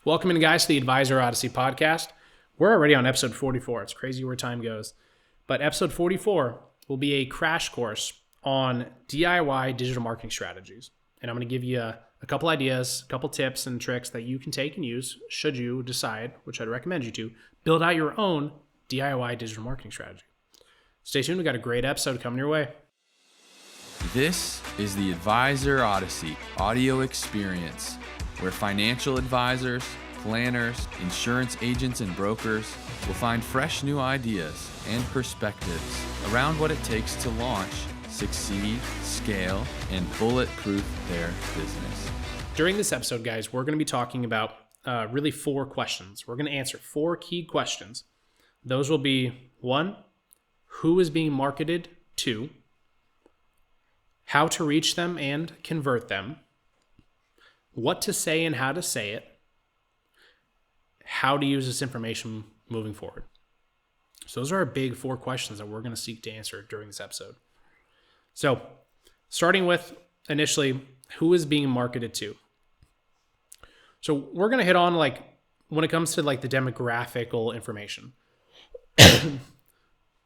Welcome in, guys, to the Advisor Odyssey podcast. We're already on episode 44. It's crazy where time goes. But episode 44 will be a crash course on DIY digital marketing strategies. And I'm going to give you a couple ideas, a couple tips and tricks that you can take and use should you decide, which I'd recommend you to, build out your own DIY digital marketing strategy. Stay tuned. We got a great episode coming your way. This is the Advisor Odyssey audio experience, where financial advisors, planners, insurance agents, and brokers will find fresh new ideas and perspectives around what it takes to launch, succeed, scale, and bulletproof their business. During this episode, guys, we're going to be talking about really 4 questions. We're going to answer 4 key questions. Those will be 1, who is being marketed to, how to reach them and convert them, what to say and how to say it, how to use this information moving forward. So those are our big 4 questions that we're going to seek to answer during this episode. So starting with initially, who is being marketed to? So we're going to hit on when it comes to the demographical information.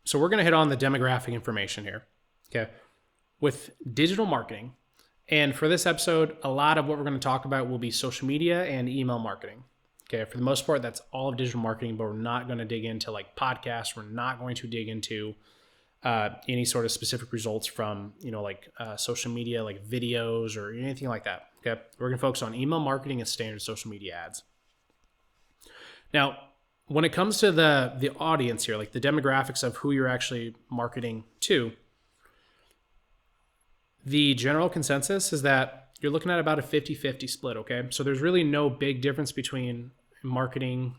So we're going to hit on the demographic information here. Okay. With digital marketing. And for this episode, a lot of what we're going to talk about will be social media and email marketing. Okay, for the most part, that's all of digital marketing, but we're not going to dig into podcasts. We're not going to dig into any sort of specific results from, social media, like videos or anything like that. Okay, we're going to focus on email marketing and standard social media ads. Now, when it comes to the audience here, the demographics of who you're actually marketing to, the general consensus is that you're looking at about a 50-50 split, okay? So there's really no big difference between marketing,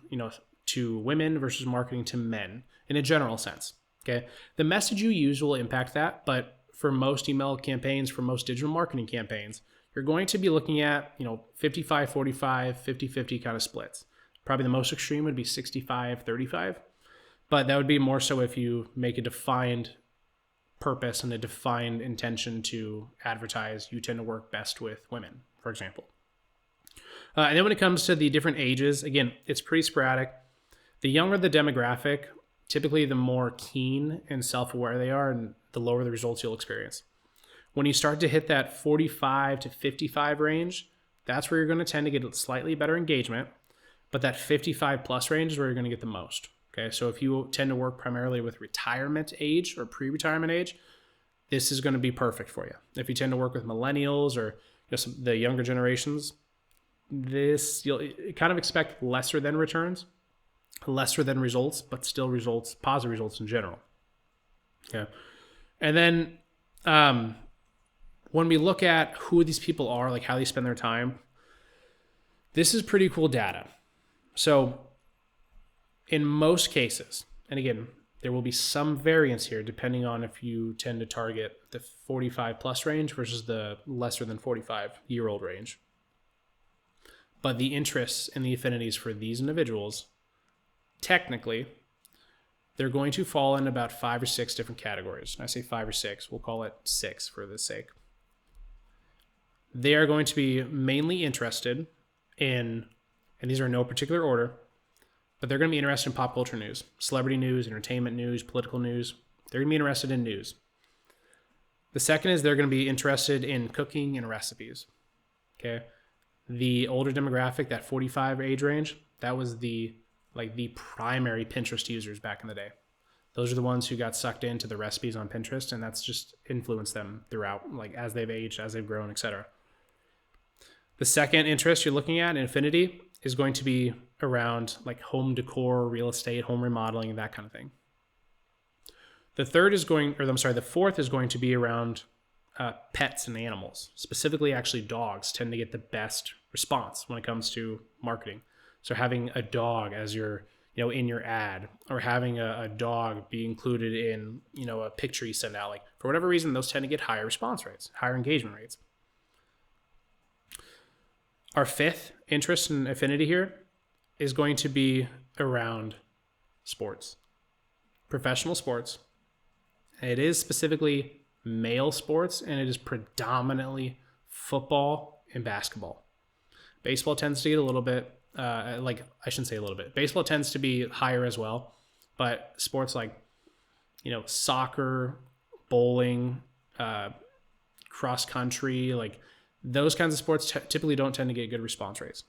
to women versus marketing to men in a general sense, okay? The message you use will impact that, but for most email campaigns, for most digital marketing campaigns, you're going to be looking at, 55-45, 50-50 kind of splits. Probably the most extreme would be 65-35, but that would be more so if you make a defined purpose and a defined intention to advertise. You tend to work best with women, for example. And then when it comes to the different ages, again, it's pretty sporadic. The younger the demographic, typically the more keen and self-aware they are, and the lower the results you'll experience. When you start to hit that 45 to 55 range, that's where you're going to tend to get slightly better engagement, but that 55 plus range is where you're going to get the most. Okay, so if you tend to work primarily with retirement age or pre-retirement age, this is going to be perfect for you. If you tend to work with millennials or the younger generations, you'll kind of expect lesser than returns, lesser than results, but still results, positive results in general. Okay, and then when we look at who these people are, how they spend their time, this is pretty cool data. So in most cases, and again, there will be some variance here depending on if you tend to target the 45 plus range versus the lesser than 45-year-old range. But the interests and the affinities for these individuals, technically, they're going to fall in about 5 or 6 different categories. And I say 5 or 6, we'll call it 6 for this sake. They are going to be mainly interested in, and these are in no particular order, but they're going to be interested in pop culture news, celebrity news, entertainment news, political news. They're going to be interested in news. The second is they're going to be interested in cooking and recipes. Okay. The older demographic, that 45 age range, that was the primary Pinterest users back in the day. Those are the ones who got sucked into the recipes on Pinterest, and that's just influenced them throughout, as they've aged, as they've grown, etc. The second interest you're looking at in affinity is going to be around home decor, real estate, home remodeling, that kind of thing. The fourth is going to be around pets and animals. Specifically, actually, dogs tend to get the best response when it comes to marketing. So having a dog as your, in your ad, or having a dog be included in, a picture you send out, for whatever reason, those tend to get higher response rates, higher engagement rates. Our fifth interest and affinity here is going to be around sports, professional sports. It is specifically male sports, and it is predominantly football and basketball. Baseball tends to get a little bit, like I shouldn't say a little bit. Baseball tends to be higher as well, but sports like, soccer, bowling, cross country, like those kinds of sports typically don't tend to get good response rates.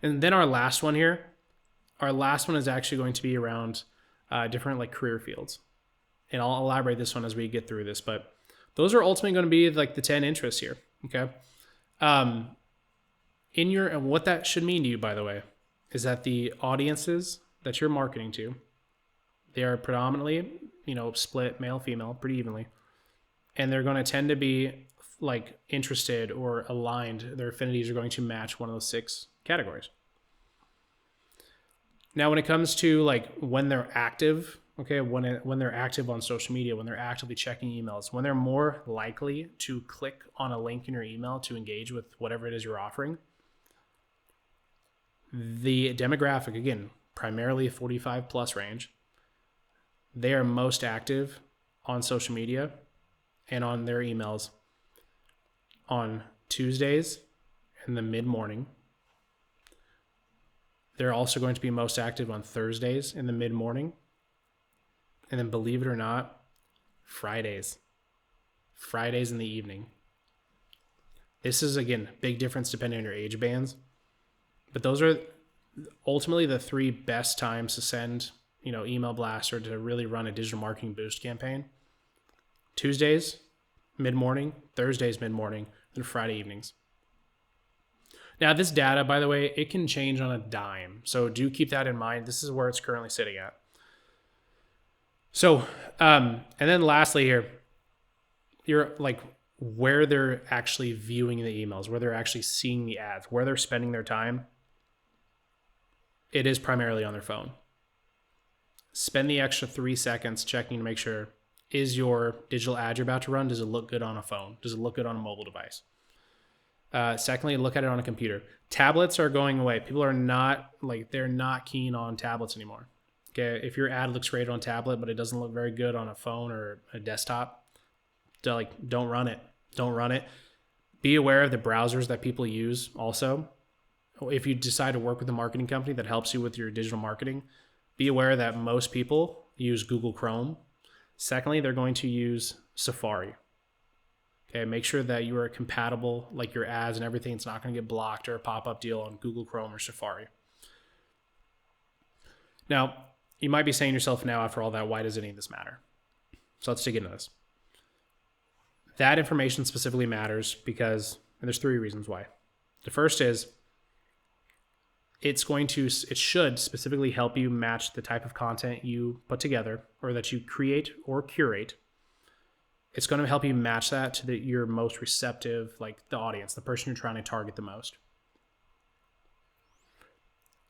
And then our last one is actually going to be around different like career fields. And I'll elaborate this one as we get through this, but those are ultimately going to be like the 10 interests here. Okay. And what that should mean to you, by the way, is that the audiences that you're marketing to, they are predominantly, split male, female pretty evenly. And they're going to tend to be like interested or aligned. Their affinities are going to match one of those 6 categories. Now, when it comes to like when they're active, okay, when they're active on social media, when they're actively checking emails, when they're more likely to click on a link in your email to engage with whatever it is you're offering, the demographic, again, primarily 45 plus range, they are most active on social media and on their emails on Tuesdays in the mid-morning. They're also going to be most active on Thursdays in the mid-morning. And then, believe it or not, Fridays in the evening. This is, again, big difference depending on your age bands. But those are ultimately the 3 best times to send, email blasts or to really run a digital marketing boost campaign. Tuesdays, mid-morning, Thursdays, mid-morning, and Friday evenings. Now, this data, by the way, it can change on a dime. So do keep that in mind. This is where it's currently sitting at. So, and then lastly here, you're like where they're actually viewing the emails, where they're actually seeing the ads, where they're spending their time. It is primarily on their phone. Spend the extra 3 seconds checking to make sure, is your digital ad you're about to run, does it look good on a phone? Does it look good on a mobile device? Secondly, look at it on a computer. Tablets are going away. People are they're not keen on tablets anymore. Okay, if your ad looks great on tablet, but it doesn't look very good on a phone or a desktop, don't run it. Don't run it. Be aware of the browsers that people use also. If you decide to work with a marketing company that helps you with your digital marketing, be aware that most people use Google Chrome. Secondly, they're going to use Safari. Okay, make sure that you are compatible, like your ads and everything. It's not going to get blocked or a pop-up deal on Google Chrome or Safari. Now, you might be saying to yourself now, after all that, why does any of this matter? So let's dig into this. That information specifically matters because, and there's 3 reasons why. The first is it should specifically help you match the type of content you put together or that you create or curate. It's going to help you match that to your most receptive, like the audience, the person you're trying to target the most.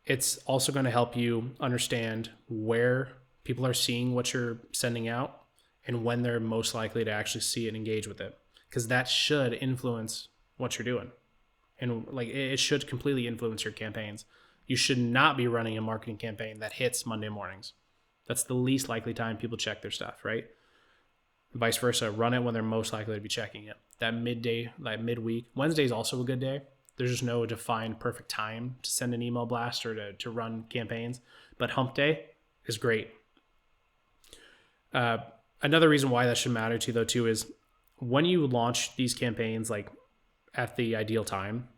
It's also going to help you understand where people are seeing what you're sending out and when they're most likely to actually see it and engage with it, because that should influence what you're doing. And like it should completely influence your campaigns. You should not be running a marketing campaign that hits Monday mornings. That's the least likely time people check their stuff, right? Vice versa, run it when they're most likely to be checking it. That midday, like midweek. Wednesday is also a good day. There's just no defined perfect time to send an email blast or to run campaigns. But hump day is great. Another reason why that should matter to you, though, too, is when you launch these campaigns, like at the ideal time,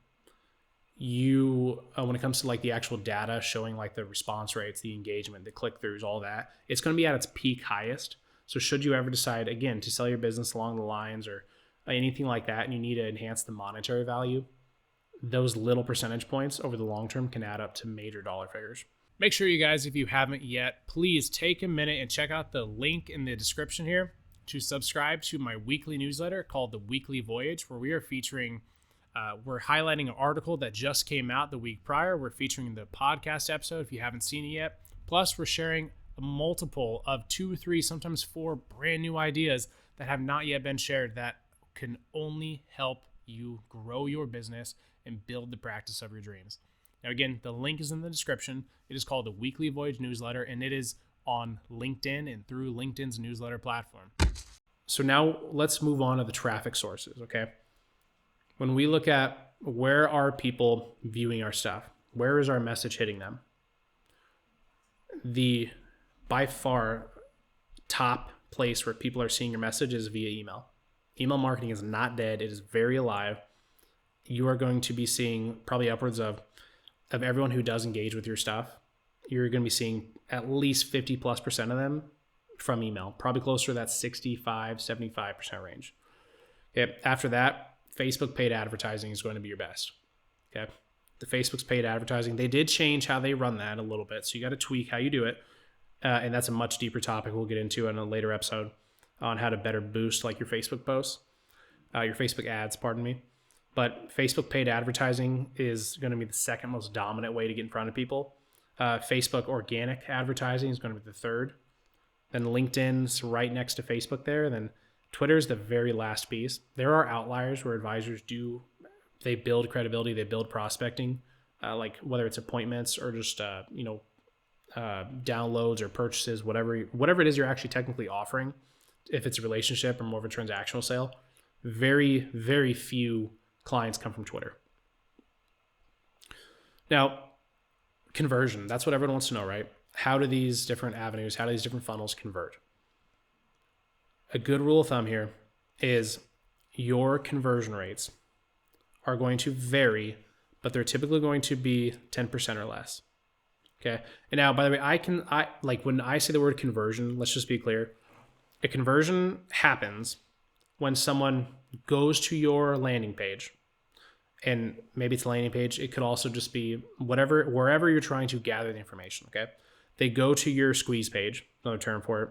you, when it comes to like the actual data showing like the response rates, the engagement, the click-throughs, all that, it's going to be at its peak highest. So should you ever decide, again, to sell your business along the lines or anything like that, and you need to enhance the monetary value, those little percentage points over the long term can add up to major dollar figures. Make sure you guys, if you haven't yet, please take a minute and check out the link in the description here to subscribe to my weekly newsletter called The Weekly Voyage, where we are featuring, we're highlighting an article that just came out the week prior. We're featuring the podcast episode if you haven't seen it yet. Plus, we're sharing a multiple of 2, 3, sometimes 4 brand new ideas that have not yet been shared that can only help you grow your business and build the practice of your dreams. Now, again, the link is in the description. It is called the Weekly Voyage Newsletter, and it is on LinkedIn and through LinkedIn's newsletter platform. So now let's move on to the traffic sources, okay? When we look at where are people viewing our stuff, Where is our message hitting them? The by far top place where people are seeing your message is via email. Email marketing is not dead. It is very alive. You are going to be seeing probably upwards of everyone who does engage with your stuff. You're going to be seeing at least 50+% of them from email, probably closer to that 65-75% range. Okay. After that, Facebook paid advertising is going to be your best. Okay. The Facebook's paid advertising, they did change how they run that a little bit. So you got to tweak how you do it. And that's a much deeper topic we'll get into in a later episode on how to better boost like your Facebook posts, your Facebook ads, pardon me. But Facebook paid advertising is going to be the second most dominant way to get in front of people. Facebook organic advertising is going to be the third. Then LinkedIn's right next to Facebook there. Then Twitter's the very last piece. There are outliers where advisors they build credibility, they build prospecting, like whether it's appointments or just, downloads or purchases, whatever it is you're actually technically offering. If it's a relationship or more of a transactional sale, very, very few clients come from Twitter. Now, conversion, that's what everyone wants to know, right? How do these different avenues, how do these different funnels convert? A good rule of thumb here is your conversion rates are going to vary, but they're typically going to be 10% or less. Okay. And now, by the way, I like when I say the word conversion, let's just be clear. A conversion happens when someone goes to your landing page, and maybe it's a landing page. It could also just be wherever you're trying to gather the information. Okay. They go to your squeeze page, another term for it,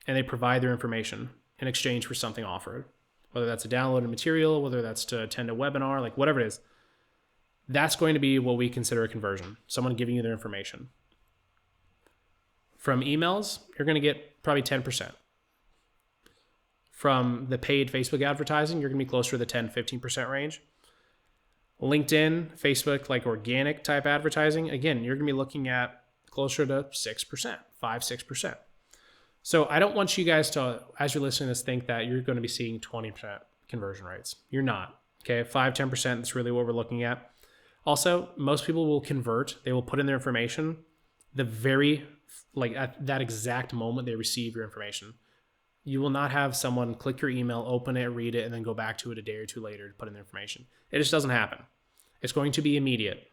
and they provide their information in exchange for something offered, whether that's a downloaded material, whether that's to attend a webinar, like whatever it is. That's going to be what we consider a conversion, someone giving you their information. From emails, you're going to get probably 10%. From the paid Facebook advertising, you're going to be closer to the 10-15% range. LinkedIn, Facebook, like organic type advertising, again, you're going to be looking at closer to 6%, 5-6%. So I don't want you guys to, as you're listening to this, think that you're going to be seeing 20% conversion rates. You're not. Okay, 5-10%, that's really what we're looking at. Also, most people will convert. They will put in their information at that exact moment they receive your information. You will not have someone click your email, open it, read it, and then go back to it a day or two later to put in the information. It just doesn't happen. It's going to be immediate.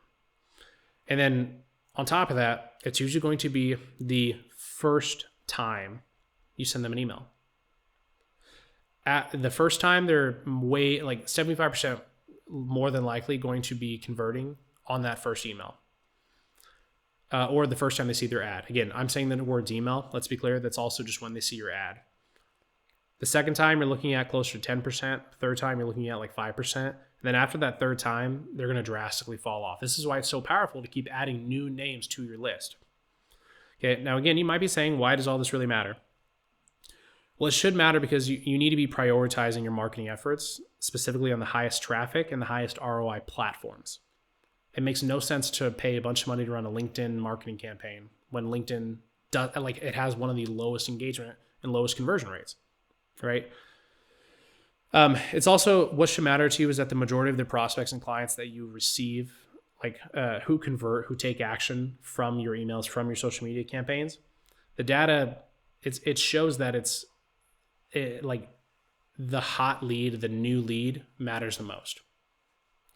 And then on top of that, it's usually going to be the first time you send them an email. At the first time, they're way like 75% more than likely going to be converting on that first email. Or the first time they see their ad. Again, I'm saying the words email. Let's be clear. That's also just when they see your ad. The second time, you're looking at closer to 10%. Third time, you're looking at like 5%. And then after that third time, they're going to drastically fall off. This is why it's so powerful to keep adding new names to your list. Okay. Now, again, you might be saying, why does all this really matter? Well, it should matter because you need to be prioritizing your marketing efforts, specifically on the highest traffic and the highest ROI platforms. It makes no sense to pay a bunch of money to run a LinkedIn marketing campaign when LinkedIn it has one of the lowest engagement and lowest conversion rates, right? It's also, what should matter to you is that the majority of the prospects and clients that you receive, who convert, who take action from your emails, from your social media campaigns, the data, it shows that the hot lead, the new lead matters the most.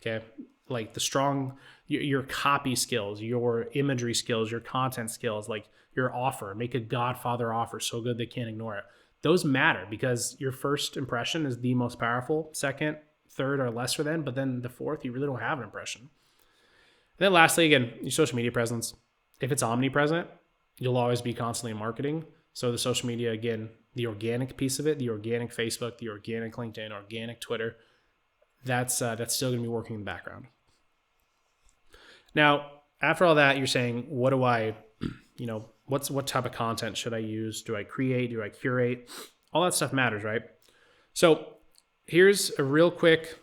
Okay. Like the strong, your copy skills, your imagery skills, your content skills, like your offer, make a Godfather offer so good they can't ignore it. Those matter because your first impression is the most powerful. Second, third are lesser than, but then the fourth, you really don't have an impression. And then lastly, again, your social media presence. If it's omnipresent, you'll always be constantly marketing. So the social media, again, the organic piece of it, the organic Facebook, the organic LinkedIn, organic Twitter, that's still going to be working in the background. Now, after all that, you're saying, what do I, what type of content should I use? Do I create? Do I curate? All that stuff matters, right? So here's a real quick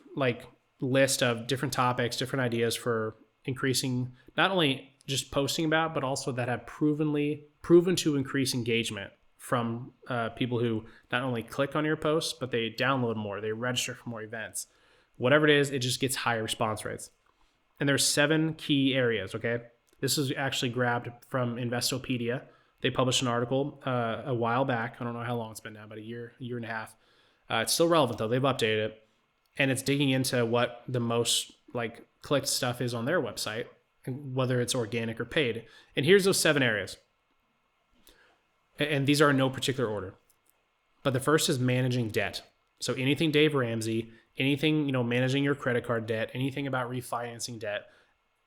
list of different topics, different ideas for increasing, not only just posting about, but also that have proven to increase engagement from people who not only click on your posts, but they download more, they register for more events. Whatever it is, it just gets higher response rates. And there's 7 key areas, okay? This is actually grabbed from Investopedia. They published an article a while back. I don't know how long it's been now, about a year and a half. It's still relevant though. They've updated it. And it's digging into what the most like clicked stuff is on their website, and whether it's organic or paid. And here's those 7 areas. And these are in no particular order. But the first is managing debt. So anything Dave Ramsey, anything, managing your credit card debt, anything about refinancing debt,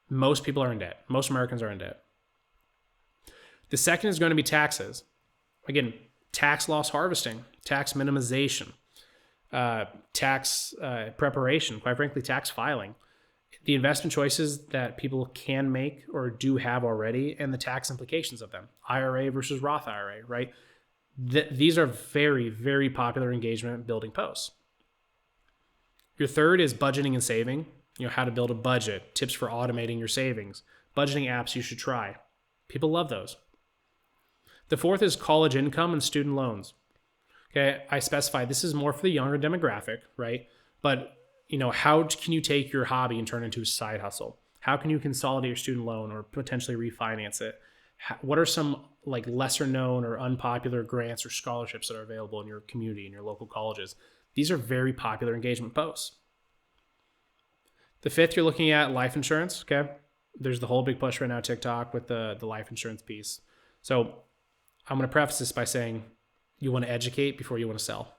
most people are in debt. Most Americans are in debt. The second is going to be taxes. Again, tax loss harvesting, tax minimization, tax preparation, quite frankly, tax filing, the investment choices that people can make or do have already, and the tax implications of them. IRA versus Roth IRA, right? These are very, very popular engagement building posts. Your third is budgeting and saving, how to build a budget, tips for automating your savings, budgeting apps you should try. People love those. The fourth is college income and student loans. Okay, I specify this is more for the younger demographic, right? But, how can you take your hobby and turn it into a side hustle? How can you consolidate your student loan or potentially refinance it? What are some like lesser known or unpopular grants or scholarships that are available in your community, in your local colleges? These are very popular engagement posts. The fifth, you're looking at life insurance, okay? There's the whole big push right now, TikTok, with the life insurance piece. So I'm going to preface this by saying you want to educate before you want to sell.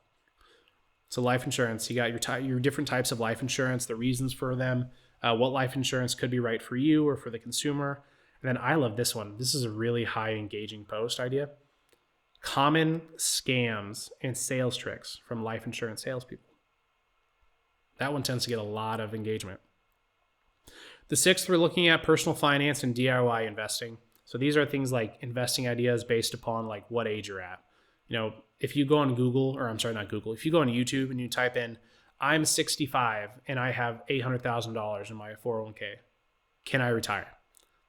So life insurance, you got your different types of life insurance, the reasons for them, what life insurance could be right for you or for the consumer. And then I love this one. This is a really high engaging post idea. Common scams and sales tricks from life insurance salespeople. That one tends to get a lot of engagement. The sixth, we're looking at personal finance and DIY investing. So these are things like investing ideas based upon like what age you're at. If you go on Google, or I'm sorry, not Google, if you go on YouTube and you type in, I'm 65 and I have $800,000 in my 401k, can I retire?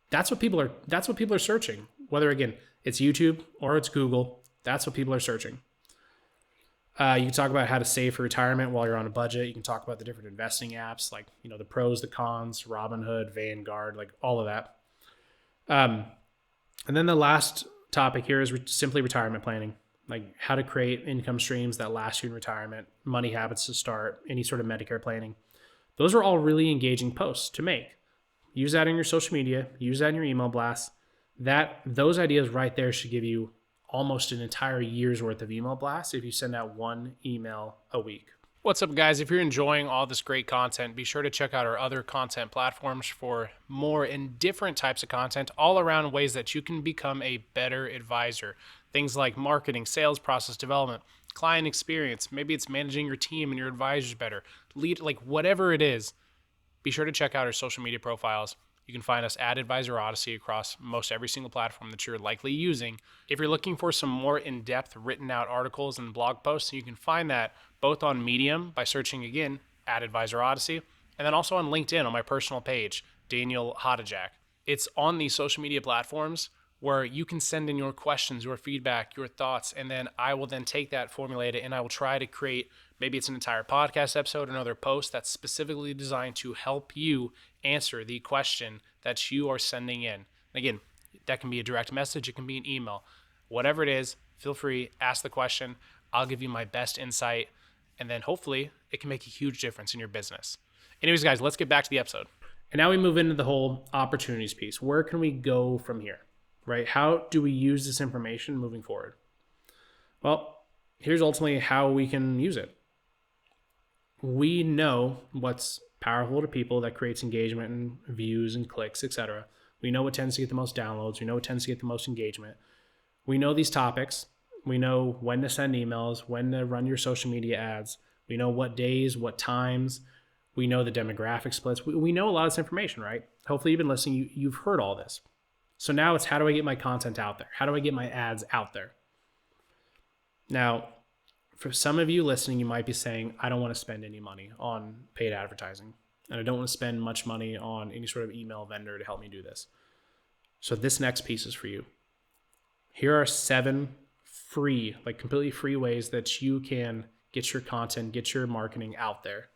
That's what people are searching. Whether again, it's YouTube or it's Google, that's what people are searching. You can talk about how to save for retirement while you're on a budget. You can talk about the different investing apps, like, the pros, the cons, Robinhood, Vanguard, like all of that. And then the last topic here is simply retirement planning, like how to create income streams that last you in retirement, money habits to start, any sort of Medicare planning. Those are all really engaging posts to make. Use that in your social media, use that in your email blasts. Those ideas right there should give you almost an entire year's worth of email blasts if you send out one email a week. What's up, guys? If you're enjoying all this great content, be sure to check out our other content platforms for more and different types of content all around ways that you can become a better advisor. Things like marketing, sales process development, client experience. Maybe it's managing your team and your advisors better. Like whatever it is, be sure to check out our social media profiles. You can find us at Advisor Odyssey across most every single platform that you're likely using. If you're looking for some more in-depth written out articles and blog posts, you can find that both on Medium by searching again at Advisor Odyssey, and then also on LinkedIn on my personal page, Daniel Hodajak. It's on these social media platforms where you can send in your questions, your feedback, your thoughts, and then I will then take that, formulate it, and I will try to create, maybe it's an entire podcast episode, another post that's specifically designed to help you answer the question that you are sending in. Again, that can be a direct message, it can be an email. Whatever it is, feel free, ask the question. I'll give you my best insight, and then hopefully it can make a huge difference in your business. Anyways, guys, let's get back to the episode. And now we move into the whole opportunities piece. Where can we go from here, right? How do we use this information moving forward? Well, here's ultimately how we can use it. We know what's powerful to people that creates engagement and views and clicks, etc. We know what tends to get the most downloads. We know what tends to get the most engagement. We know these topics. We know when to send emails, when to run your social media ads. We know what days, what times. We know the demographic splits. We know a lot of this information, right? Hopefully you've been listening. You've heard all this. So now it's how do I get my content out there? How do I get my ads out there? Now, for some of you listening, you might be saying, I don't want to spend any money on paid advertising. And I don't want to spend much money on any sort of email vendor to help me do this. So this next piece is for you. Here are 7 free, like completely free ways that you can get your content, get your marketing out there.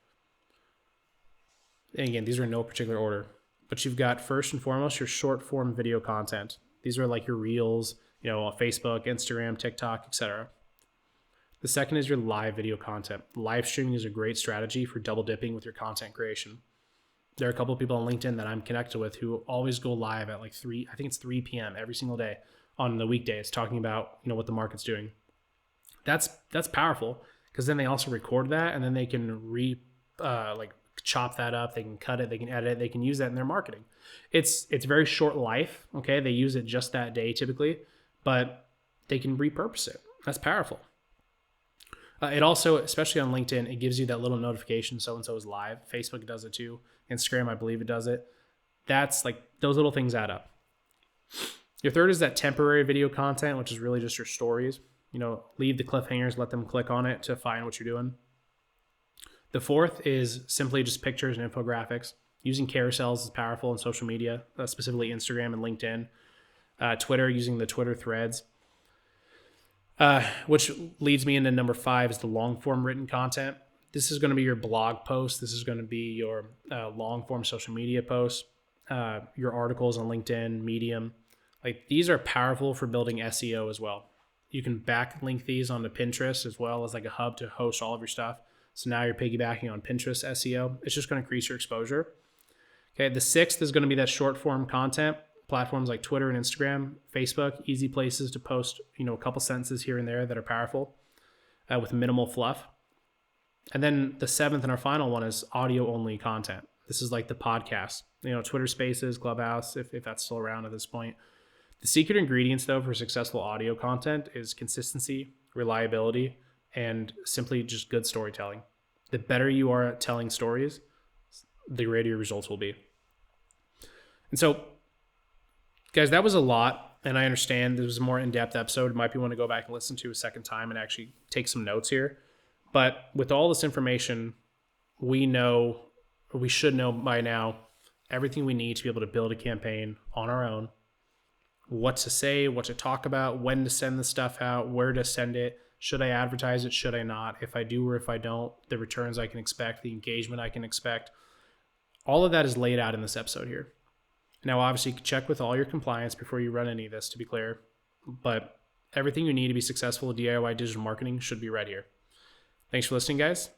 And again, these are in no particular order. but you've got first and foremost your short form video content. These are like your reels, on Facebook, Instagram, TikTok, etc. The second is your live video content. Live streaming is a great strategy for double dipping with your content creation. There are a couple of people on LinkedIn that I'm connected with who always go live at like 3 p.m. every single day on the weekdays, talking about, what the market's doing. That's powerful, because then they also record that, and then they can chop that up, they can cut it, they can edit it, they can use that in their marketing. It's very short life, okay? They use it just that day typically, but they can repurpose it. That's powerful. It also, especially on LinkedIn, it gives you that little notification so-and-so is live. Facebook does it too. Instagram, I believe it does it. That's like, those little things add up. Your third is that temporary video content, which is really just your stories. Leave the cliffhangers, let them click on it to find what you're doing. The fourth is simply just pictures and infographics. Using carousels is powerful in social media, specifically Instagram and LinkedIn. Twitter, using the Twitter threads. Which leads me into number 5 is the long form written content. This is going to be your blog post. This is going to be your long form social media posts, your articles on LinkedIn, Medium. Like, these are powerful for building SEO as well. You can backlink these onto Pinterest as well as like a hub to host all of your stuff. So now you're piggybacking on Pinterest SEO. It's just going to increase your exposure. Okay, the 6th is going to be that short form content. Platforms like Twitter and Instagram, Facebook, easy places to post, a couple sentences here and there that are powerful with minimal fluff. And then the 7th and our final one is audio only content. This is like the podcast, Twitter Spaces, Clubhouse, if that's still around at this point. The secret ingredients, though, for successful audio content is consistency, reliability, and simply just good storytelling. The better you are at telling stories, the greater your results will be. And so, guys, that was a lot, and I understand this was a more in-depth episode. It might be one to go back and listen to a second time and actually take some notes here. But with all this information, we should know by now everything we need to be able to build a campaign on our own. What to say, what to talk about, when to send the stuff out, where to send it. Should I advertise it? Should I not? If I do or if I don't, the returns I can expect, the engagement I can expect. All of that is laid out in this episode here. Now, obviously, check with all your compliance before you run any of this, to be clear. But everything you need to be successful with DIY digital marketing should be right here. Thanks for listening, guys.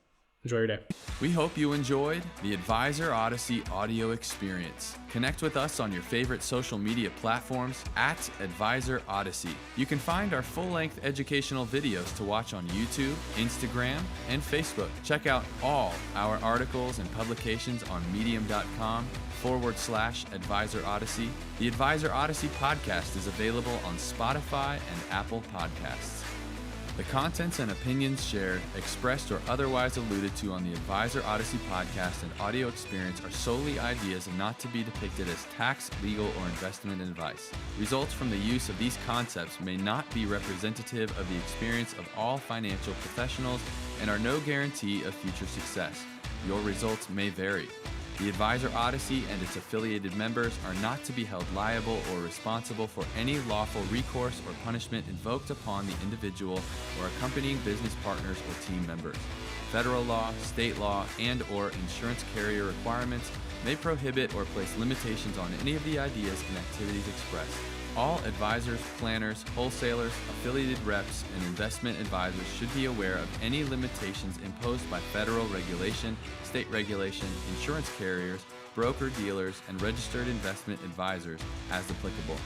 Enjoy your day. We hope you enjoyed the Advisor Odyssey audio experience. Connect with us on your favorite social media platforms at Advisor Odyssey. You can find our full-length educational videos to watch on YouTube, Instagram, and Facebook. Check out all our articles and publications on medium.com/Advisor Odyssey. The Advisor Odyssey podcast is available on Spotify and Apple Podcasts. The contents and opinions shared, expressed, or otherwise alluded to on the Advisor Odyssey podcast and audio experience are solely ideas and not to be depicted as tax, legal, or investment advice. Results from the use of these concepts may not be representative of the experience of all financial professionals and are no guarantee of future success. Your results may vary. The Advisor Odyssey and its affiliated members are not to be held liable or responsible for any lawful recourse or punishment invoked upon the individual or accompanying business partners or team members. Federal law, state law, and/or insurance carrier requirements may prohibit or place limitations on any of the ideas and activities expressed. All advisors, planners, wholesalers, affiliated reps, and investment advisors should be aware of any limitations imposed by federal regulation, state regulation, insurance carriers, broker-dealers, and registered investment advisors as applicable.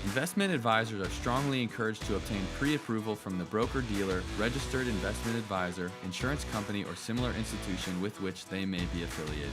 Investment advisors are strongly encouraged to obtain pre-approval from the broker-dealer, registered investment advisor, insurance company, or similar institution with which they may be affiliated.